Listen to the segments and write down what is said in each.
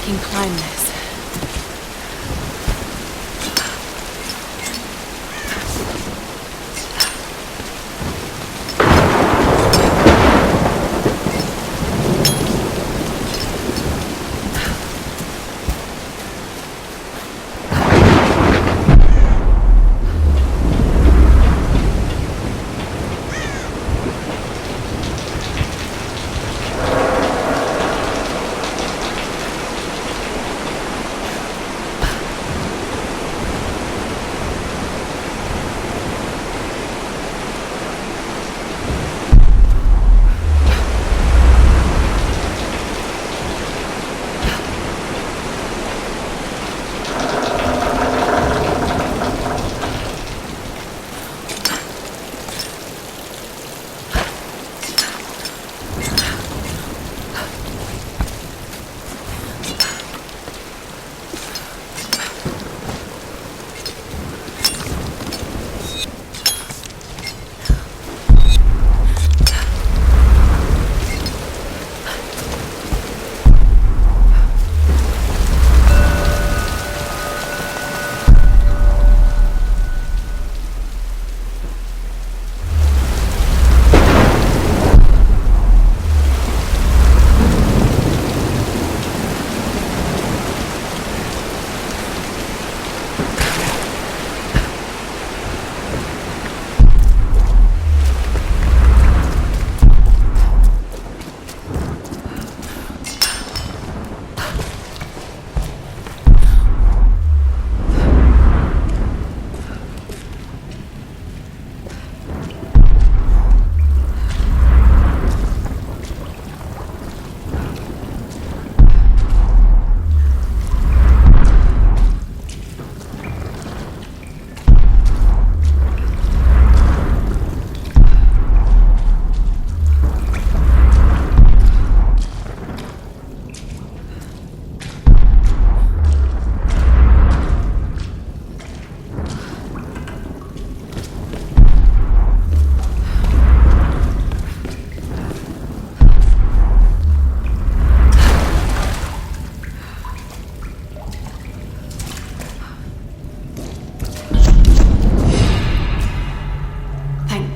can climb this.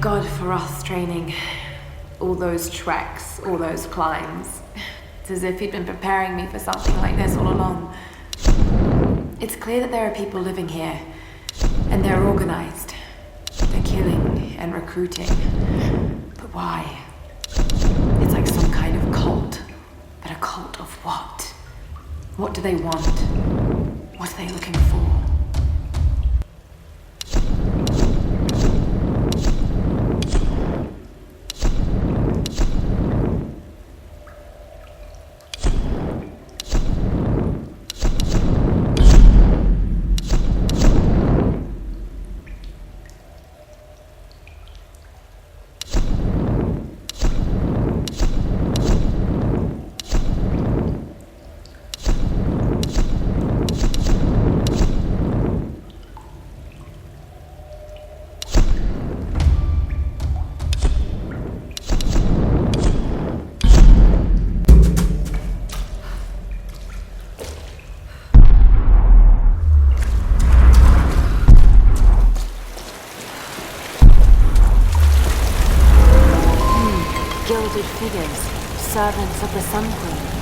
God for us training. All those treks, all those climbs. It's as if he'd been preparing me for something like this all along. It's clear that there are people living here, and they're organized. They're killing and recruiting. But why? It's like some kind of cult. But a cult of what? What do they want? What are they looking for? Gilded figures, servants of the Sun Queen.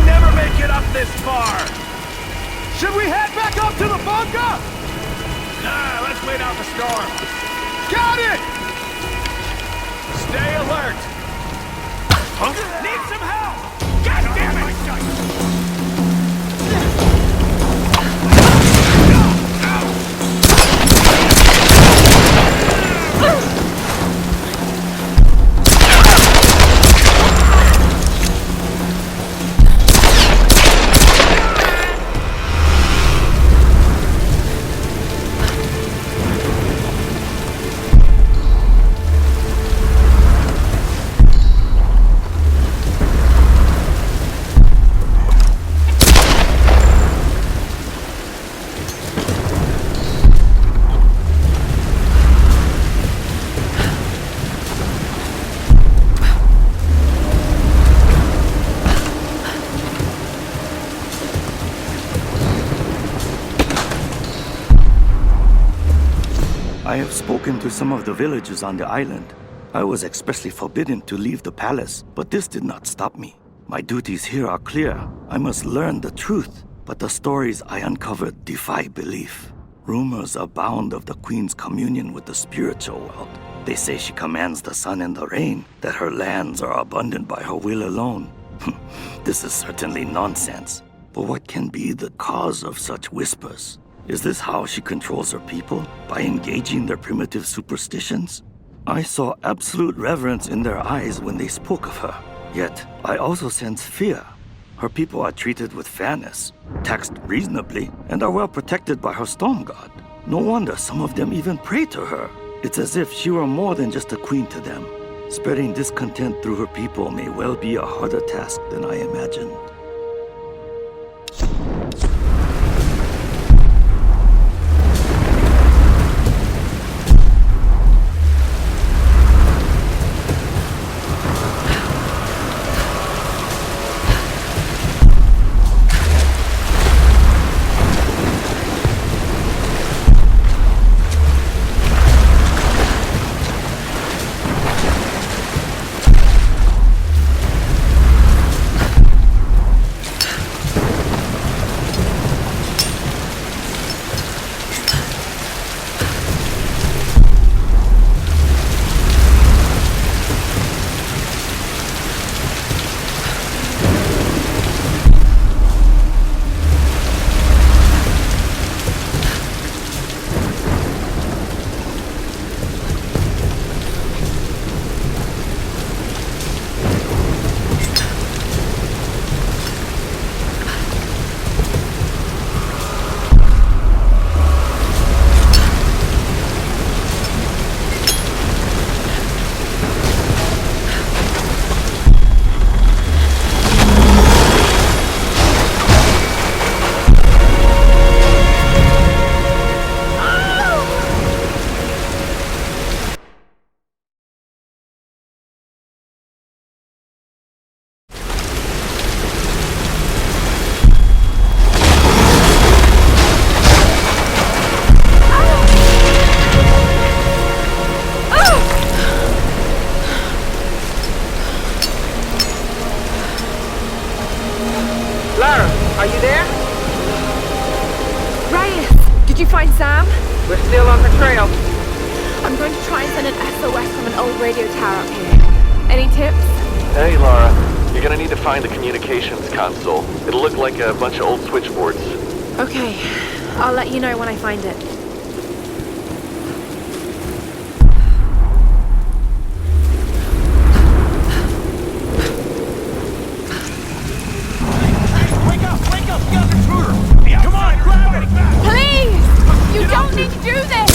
never make it up this far! Should we head back up to the bunker? Nah, let's wait out the storm. Got it! Stay alert! Huh? Need some help! God damn it! I have spoken to some of the villagers on the island. I was expressly forbidden to leave the palace, but this did not stop me. My duties here are clear. I must learn the truth, but the stories I uncovered defy belief. Rumors abound of the Queen's communion with the spiritual world. They say she commands the sun and the rain, that her lands are abundant by her will alone. This is certainly nonsense. But what can be the cause of such whispers? Is this how she controls her people? By engaging their primitive superstitions? I saw absolute reverence in their eyes when they spoke of her. Yet, I also sense fear. Her people are treated with fairness, taxed reasonably, and are well protected by her storm god. No wonder some of them even pray to her. It's as if she were more than just a queen to them. Spreading discontent through her people may well be a harder task than I imagined. Are you there? Reyes, did you find Sam? We're still on the trail. I'm going to try and send an SOS from an old radio tower up here. Any tips? Hey, Lara. You're gonna need to find the communications console. It'll look like a bunch of old switchboards. Okay, I'll let you know when I find it. Wake up! We got an intruder! Come on, grab it! Please! You don't need to do this!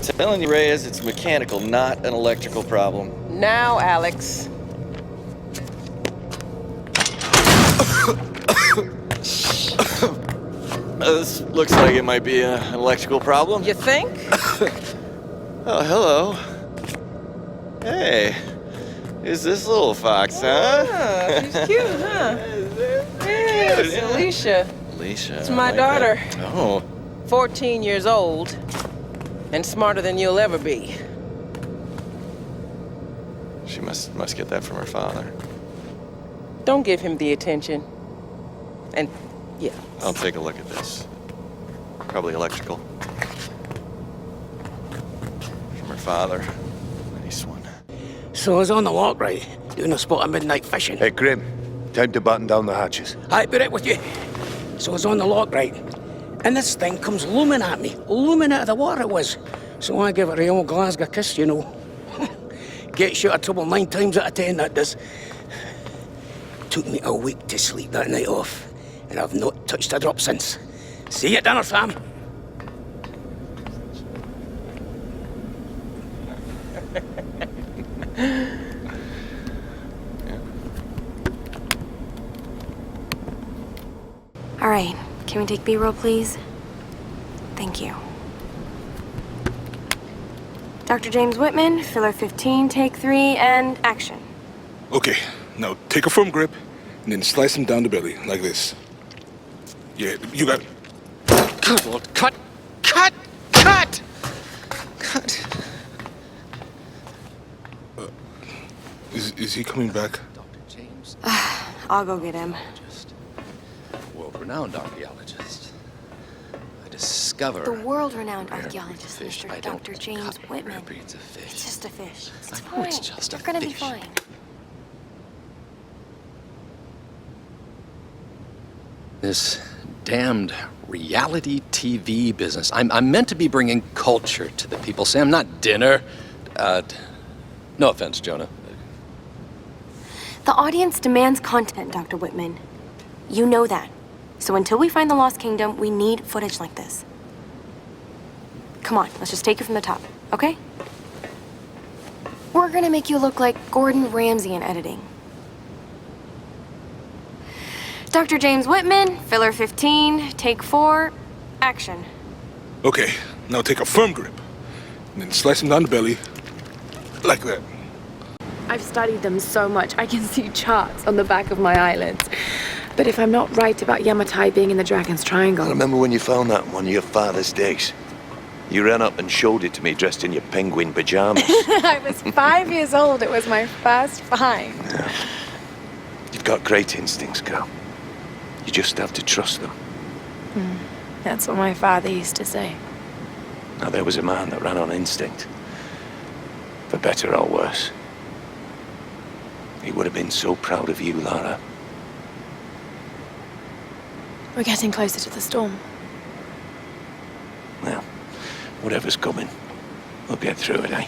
Telling you, Reyes, it's mechanical, not an electrical problem. Now, Alex. This looks like it might be an electrical problem. You think? Oh, hello. Hey, who's this little fox, huh? Ah, she's cute, huh? Yes, yeah. Alicia. Alicia. It's my daughter. That. Oh. 14 years old. And smarter than you'll ever be. She must get that from her father. Don't give him the attention. And, yeah. I'll take a look at this. Probably electrical. From her father. Nice one. So I was on the lock, right? Doing a spot of midnight fishing. Hey, Grim. Time to button down the hatches. I put it with you. So I was on the lock, right? And this thing comes looming at me. Looming out of the water it was. So I give it a old Glasgow kiss, you know. Gets you out of trouble 9 times out of 10, that does. Took me a week to sleep that night off. And I've not touched a drop since. See you at dinner, fam. All right, can we take B-roll, please? Thank you. Dr. James Whitman, filler 15, take 3, and action. Okay, now take a firm grip and then slice him down the belly, like this. Yeah, you got it. Good Lord, cut! Cut! Cut! Cut! Is he coming back? Dr. James, I'll go get him. world-renowned archaeologist. I discover The world-renowned rare archaeologist, fish. Mr. I don't Dr. James copy Whitman. rare breeds of fish. It's just a fish. It's I fine. know it's just You're a gonna be fish. fine. This damned reality TV business. I'm meant to be bringing culture to the people, Sam, not dinner. No offense, Jonah. The audience demands content, Dr. Whitman. You know that. So until we find the Lost Kingdom, we need footage like this. Come on, let's just take it from the top, okay? We're gonna make you look like Gordon Ramsay in editing. Dr. James Whitman, filler 15, take 4, action. Okay, now take a firm grip and then slice him down the belly, like that. I've studied them so much, I can see charts on the back of my eyelids. But if I'm not right about Yamatai being in the Dragon's Triangle... I remember when you found that on one of your father's days. You ran up and showed it to me dressed in your penguin pajamas. I was 5 years old. It was my first find. Yeah. You've got great instincts, girl. You just have to trust them. That's what my father used to say. Now, there was a man that ran on instinct. For better or worse. He would have been so proud of you, Lara. We're getting closer to the storm. Well, whatever's coming, we'll get through it, eh?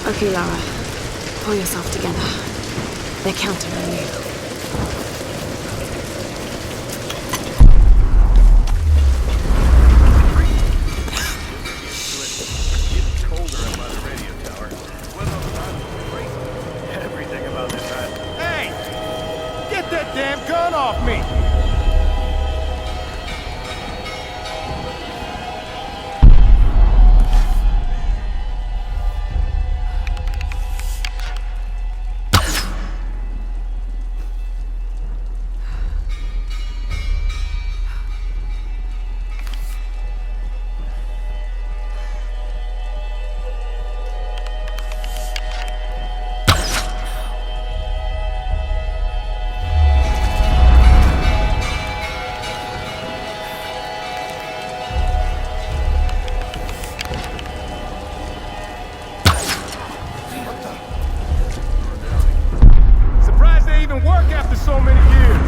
Okay, Lara. Pull yourself together. They're counting on you. Everything about this island. Hey! Get that damn gun off me! Surprised they even work after so many years.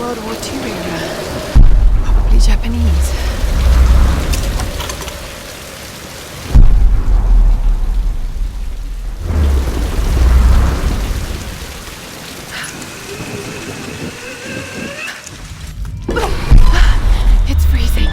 World War II era. Probably Japanese. It's freezing.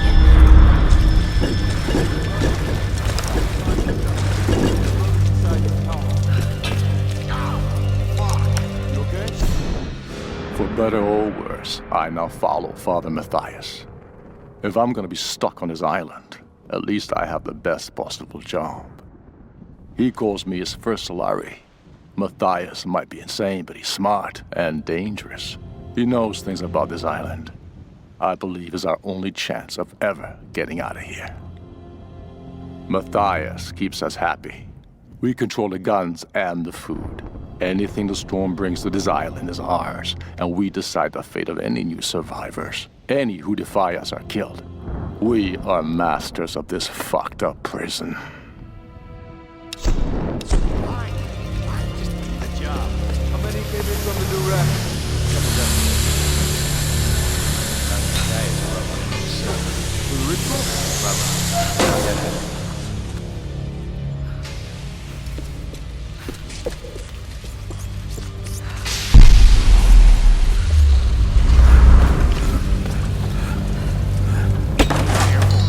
For better or worse, I now follow Father Matthias. If I'm gonna be stuck on his island, at least I have the best possible job. He calls me his first Solari. Matthias might be insane, but he's smart and dangerous. He knows things about this island. I believe is our only chance of ever getting out of here. Matthias keeps us happy. We control the guns and the food. Anything the storm brings to this island is ours, and we decide the fate of any new survivors. Any who defy us are killed. We are masters of this fucked up prison. How many came in from the new rack?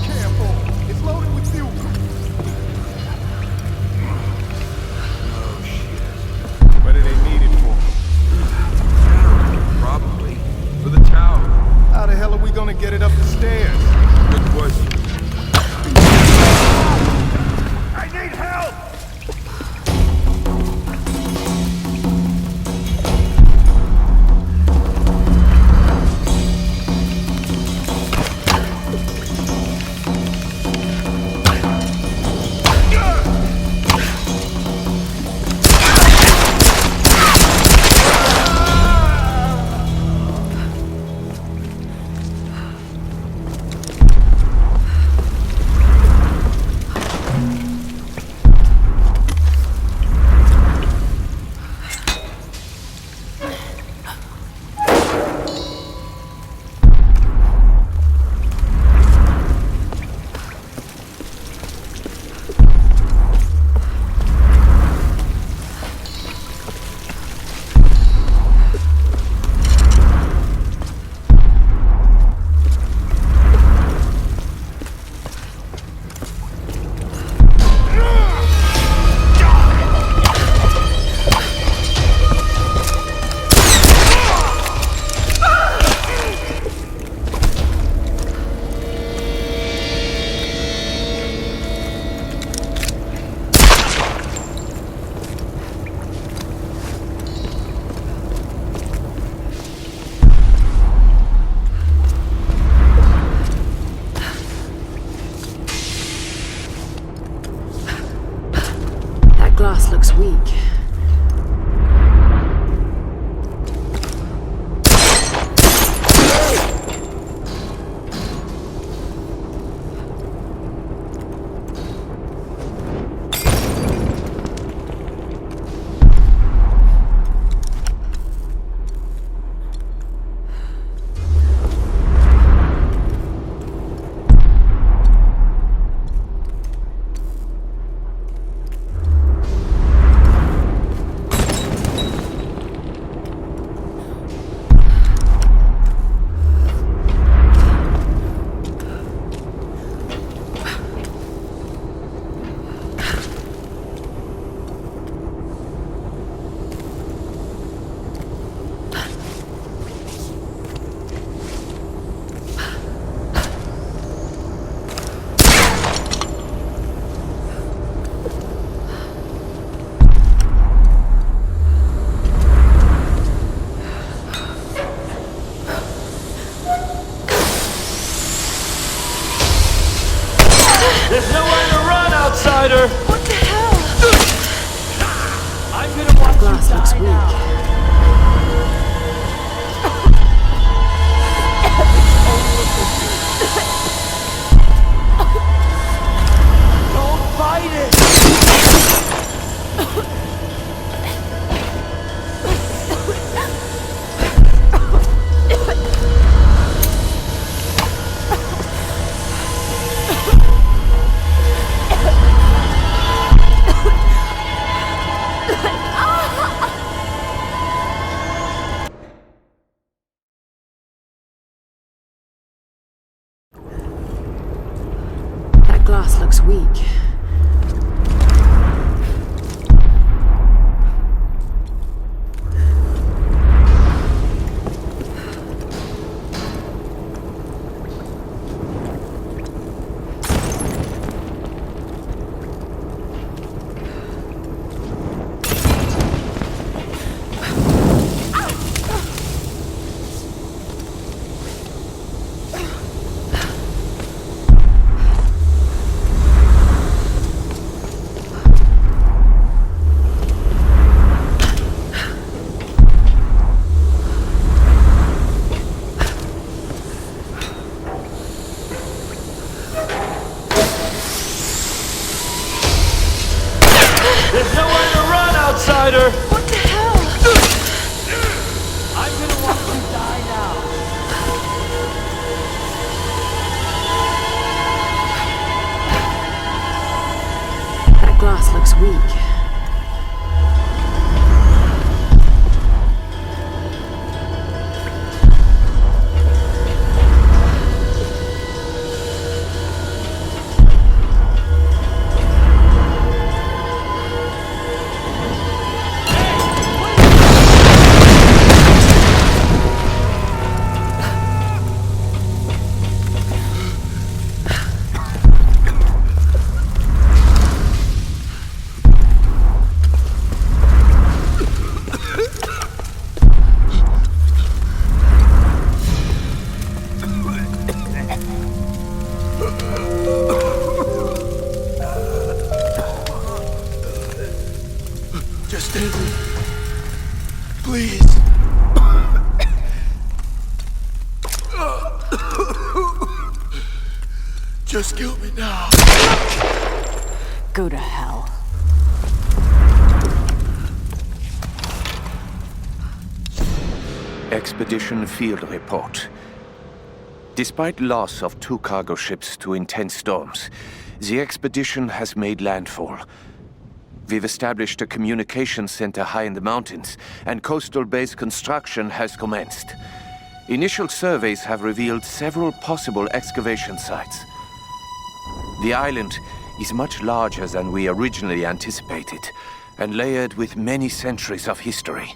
Careful! It's loaded with fuel! Oh, shit. What do they need it for? Probably. For the tower. How the hell are we gonna get it up the stairs? Good question. I need help! Glass looks weak. There's nowhere to run, outsider! What the hell? I'm gonna watch Glass you looks die weak. now. Don't fight it! looks weak. There's nowhere to run, outsider! What the hell? I'm gonna watch you die now. That glass looks weak. Just end it. Please. Just kill me now. Go to hell. Expedition Field Report. Despite loss of 2 cargo ships to intense storms, the expedition has made landfall. We've established a communications center high in the mountains, and coastal base construction has commenced. Initial surveys have revealed several possible excavation sites. The island is much larger than we originally anticipated, and layered with many centuries of history.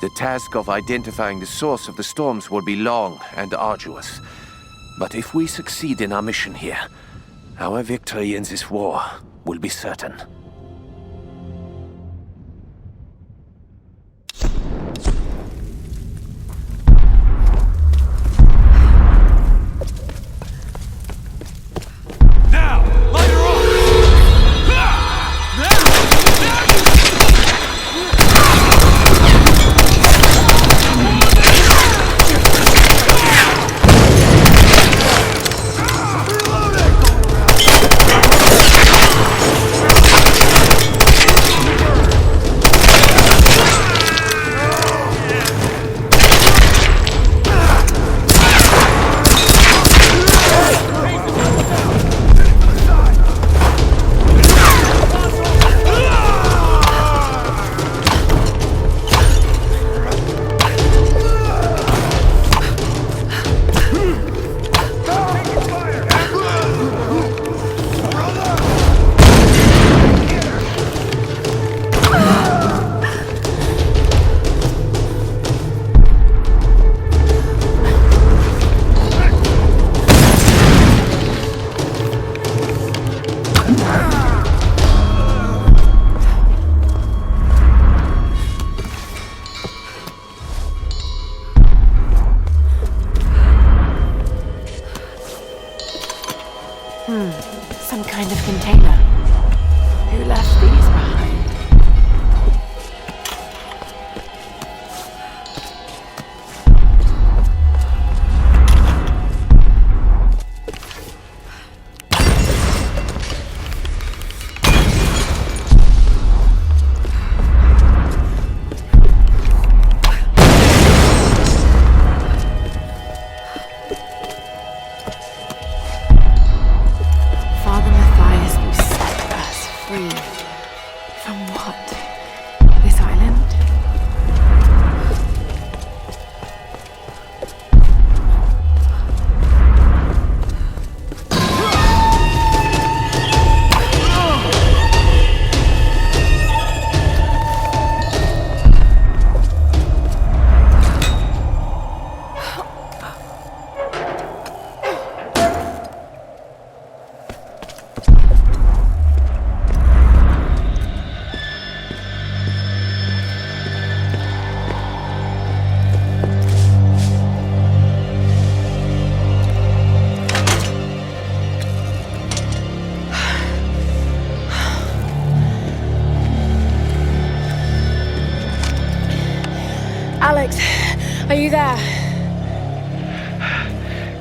The task of identifying the source of the storms will be long and arduous. But if we succeed in our mission here, our victory in this war will be certain. Some kind of container. Who left these behind?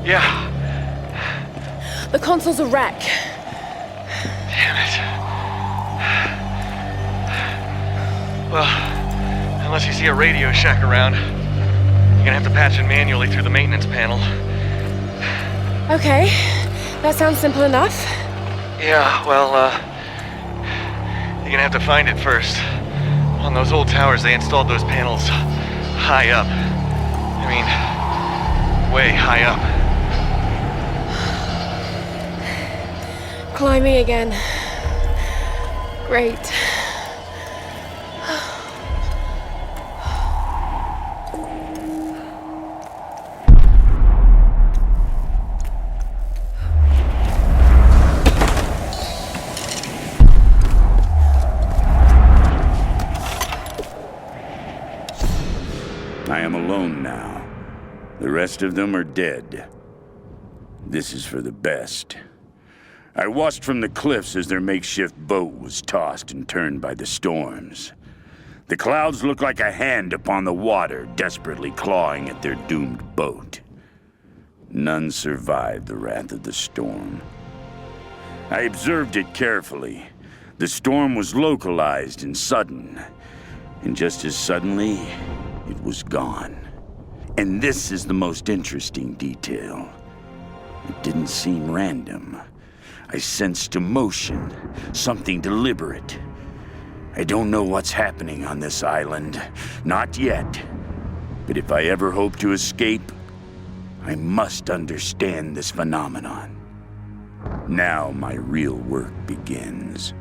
Yeah. The console's a wreck. Damn it. Well, unless you see a Radio Shack around, you're gonna have to patch it manually through the maintenance panel. Okay, that sounds simple enough. Yeah, well, you're gonna have to find it first. On those old towers, they installed those panels high up. I mean, way high up. Climbing again. Great. I am alone now. The rest of them are dead. This is for the best. I watched from the cliffs as their makeshift boat was tossed and turned by the storms. The clouds looked like a hand upon the water, desperately clawing at their doomed boat. None survived the wrath of the storm. I observed it carefully. The storm was localized and sudden, and just as suddenly, it was gone. And this is the most interesting detail. It didn't seem random. I sensed emotion, something deliberate. I don't know what's happening on this island. Not yet. But if I ever hope to escape, I must understand this phenomenon. Now my real work begins.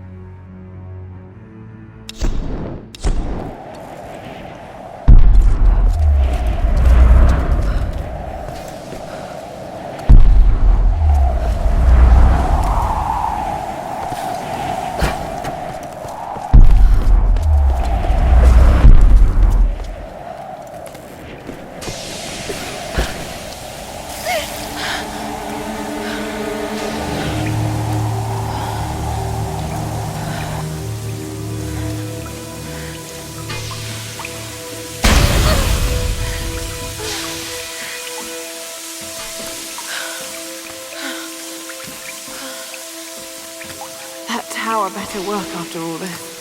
That tower better work after all this.